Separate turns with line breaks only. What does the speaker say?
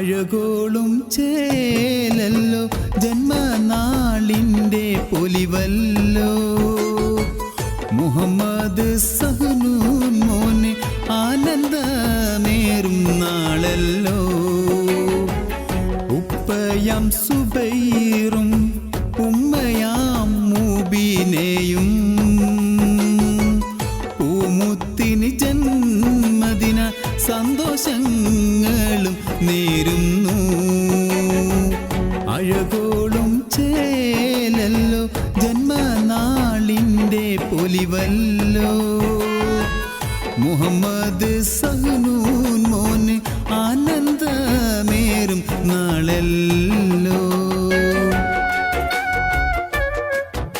അഴകോളും ചേലല്ലോ ജന്മനാളിൻ്റെ പൊലിവല്ലോ മുഹമ്മദ് സഹ്നൂൻ മോനെ ആനന്ദമേറും നാളല്ലോ ഉപ്പയാം സുബൈറും ഉമ്മയാം മൂബിനെയും പൂമുത്തിന് ജന്മദിന സന്തോഷങ്ങളും നേരുന്നു അഴകോളും ചേലല്ലോ ജന്മനാളിൻ്റെ പൊലിവല്ലോ മുഹമ്മദ് സഹ്നൂൻ മോന് ആനന്ദമേറും നാളല്ലോ